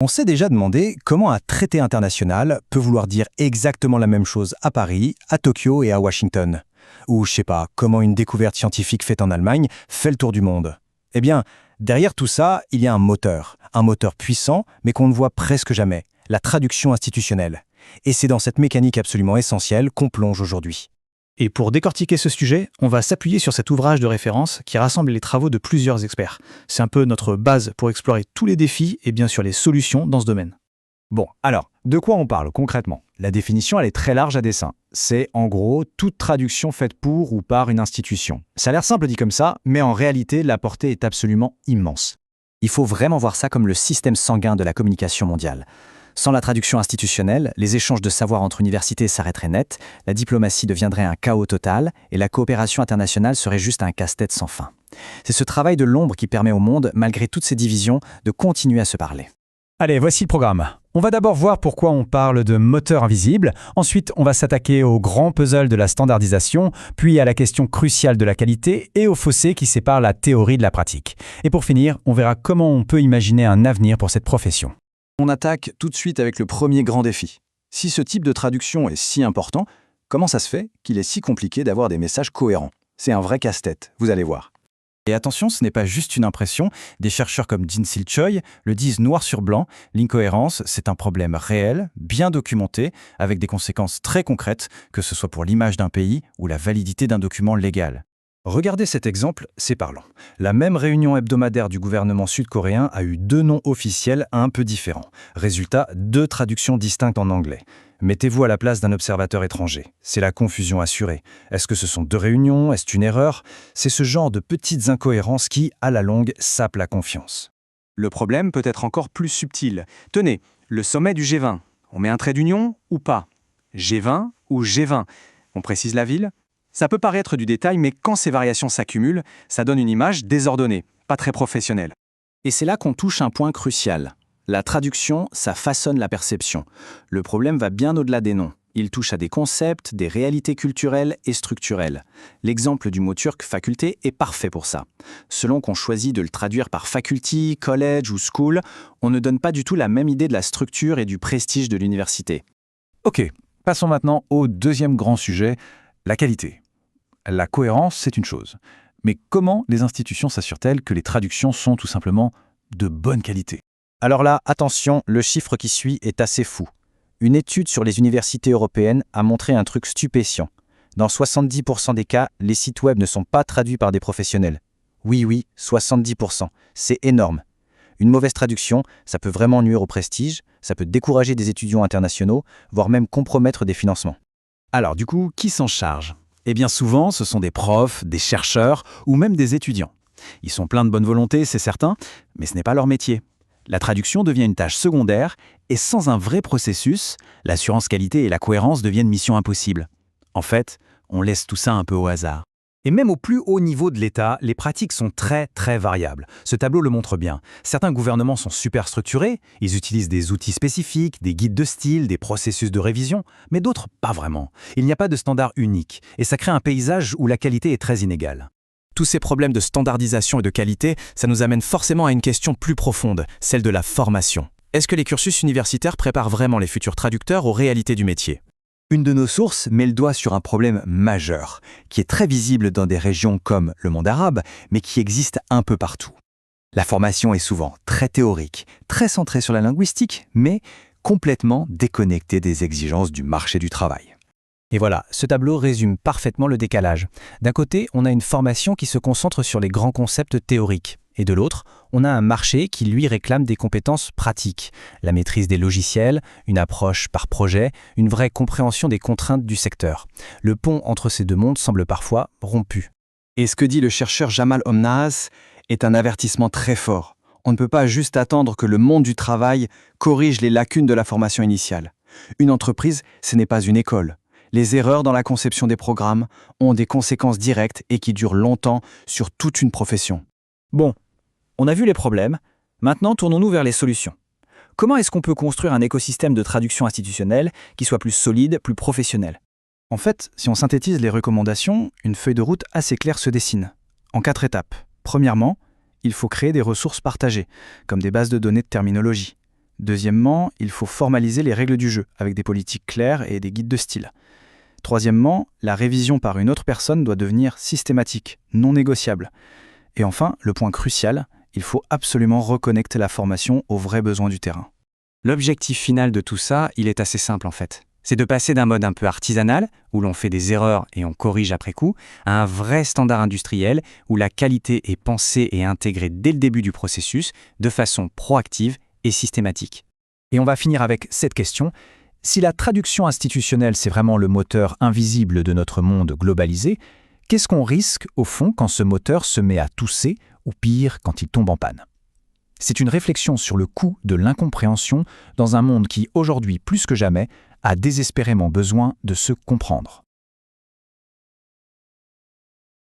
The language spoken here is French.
On s'est déjà demandé comment un traité international peut vouloir dire exactement la même chose à Paris, à Tokyo et à Washington. Ou, je sais pas, comment une découverte scientifique faite en Allemagne fait le tour du monde. Eh bien, derrière tout ça, il y a un moteur puissant, mais qu'on ne voit presque jamais, la traduction institutionnelle. Et c'est dans cette mécanique absolument essentielle qu'on plonge aujourd'hui. Et pour décortiquer ce sujet, on va s'appuyer sur cet ouvrage de référence qui rassemble les travaux de plusieurs experts. C'est un peu notre base pour explorer tous les défis et bien sûr les solutions dans ce domaine. Bon, alors, de quoi on parle concrètement? La définition, elle est très large à dessein. C'est en gros toute traduction faite pour ou par une institution. Ça a l'air simple dit comme ça, mais en réalité, la portée est absolument immense. Il faut vraiment voir ça comme le système sanguin de la communication mondiale. Sans la traduction institutionnelle, les échanges de savoir entre universités s'arrêteraient net, la diplomatie deviendrait un chaos total et la coopération internationale serait juste un casse-tête sans fin. C'est ce travail de l'ombre qui permet au monde, malgré toutes ces divisions, de continuer à se parler. Allez, voici le programme. On va d'abord voir pourquoi on parle de moteur invisible, ensuite on va s'attaquer au grand puzzle de la standardisation, puis à la question cruciale de la qualité et au fossé qui sépare la théorie de la pratique. Et pour finir, on verra comment on peut imaginer un avenir pour cette profession. On attaque tout de suite avec le premier grand défi. Si ce type de traduction est si important, comment ça se fait qu'il est si compliqué d'avoir des messages cohérents? C'est un vrai casse-tête, vous allez voir. Et attention, ce n'est pas juste une impression. Des chercheurs comme Jin-Sil Choi le disent noir sur blanc. L'incohérence, c'est un problème réel, bien documenté, avec des conséquences très concrètes, que ce soit pour l'image d'un pays ou la validité d'un document légal. Regardez cet exemple, c'est parlant. La même réunion hebdomadaire du gouvernement sud-coréen a eu 2 noms officiels un peu différents. Résultat, 2 traductions distinctes en anglais. Mettez-vous à la place d'un observateur étranger. C'est la confusion assurée. Est-ce que ce sont 2 réunions? Est-ce une erreur? C'est ce genre de petites incohérences qui, à la longue, sapent la confiance. Le problème peut être encore plus subtil. Tenez, le sommet du G20. On met un trait d'union ou pas? G20 ou G20? On précise la ville? Ça peut paraître du détail, mais quand ces variations s'accumulent, ça donne une image désordonnée, pas très professionnelle. Et c'est là qu'on touche un point crucial. La traduction, ça façonne la perception. Le problème va bien au-delà des noms. Il touche à des concepts, des réalités culturelles et structurelles. L'exemple du mot turc faculté est parfait pour ça. Selon qu'on choisit de le traduire par faculty, college ou school, on ne donne pas du tout la même idée de la structure et du prestige de l'université. Ok, passons maintenant au deuxième grand sujet, la qualité. La cohérence, c'est une chose. Mais comment les institutions s'assurent-elles que les traductions sont tout simplement de bonne qualité? Alors là, attention, le chiffre qui suit est assez fou. Une étude sur les universités européennes a montré un truc stupéfiant. Dans 70% des cas, les sites web ne sont pas traduits par des professionnels. Oui, 70%. C'est énorme. Une mauvaise traduction, ça peut vraiment nuire au prestige, ça peut décourager des étudiants internationaux, voire même compromettre des financements. Alors du coup, qui s'en charge? Eh bien souvent, ce sont des profs, des chercheurs ou même des étudiants. Ils sont pleins de bonne volonté, c'est certain, mais ce n'est pas leur métier. La traduction devient une tâche secondaire et sans un vrai processus, l'assurance qualité et la cohérence deviennent mission impossible. En fait, on laisse tout ça un peu au hasard. Et même au plus haut niveau de l'État, les pratiques sont très variables. Ce tableau le montre bien. Certains gouvernements sont super structurés, ils utilisent des outils spécifiques, des guides de style, des processus de révision, mais d'autres pas vraiment. Il n'y a pas de standard unique, et ça crée un paysage où la qualité est très inégale. Tous ces problèmes de standardisation et de qualité, ça nous amène forcément à une question plus profonde, celle de la formation. Est-ce que les cursus universitaires préparent vraiment les futurs traducteurs aux réalités du métier ? Une de nos sources met le doigt sur un problème majeur, qui est très visible dans des régions comme le monde arabe, mais qui existe un peu partout. La formation est souvent très théorique, très centrée sur la linguistique, mais complètement déconnectée des exigences du marché du travail. Et voilà, ce tableau résume parfaitement le décalage. D'un côté, on a une formation qui se concentre sur les grands concepts théoriques. Et de l'autre, on a un marché qui lui réclame des compétences pratiques, la maîtrise des logiciels, une approche par projet, une vraie compréhension des contraintes du secteur. Le pont entre ces deux mondes semble parfois rompu. Et ce que dit le chercheur Jamal Omnaz est un avertissement très fort. On ne peut pas juste attendre que le monde du travail corrige les lacunes de la formation initiale. Une entreprise, ce n'est pas une école. Les erreurs dans la conception des programmes ont des conséquences directes et qui durent longtemps sur toute une profession. Bon, on a vu les problèmes, maintenant tournons-nous vers les solutions. Comment est-ce qu'on peut construire un écosystème de traduction institutionnelle qui soit plus solide, plus professionnel ? En fait, si on synthétise les recommandations, une feuille de route assez claire se dessine, en 4 étapes. Premièrement, il faut créer des ressources partagées, comme des bases de données de terminologie. Deuxièmement, il faut formaliser les règles du jeu avec des politiques claires et des guides de style. Troisièmement, la révision par une autre personne doit devenir systématique, non négociable. Et enfin, le point crucial, il faut absolument reconnecter la formation aux vrais besoins du terrain. L'objectif final de tout ça, il est assez simple en fait. C'est de passer d'un mode un peu artisanal, où l'on fait des erreurs et on corrige après coup, à un vrai standard industriel, où la qualité est pensée et intégrée dès le début du processus, de façon proactive et systématique. Et on va finir avec cette question. Si la traduction institutionnelle, c'est vraiment le moteur invisible de notre monde globalisé, qu'est-ce qu'on risque, au fond, quand ce moteur se met à tousser, ou pire, quand il tombe en panne? C'est une réflexion sur le coût de l'incompréhension dans un monde qui, aujourd'hui plus que jamais, a désespérément besoin de se comprendre.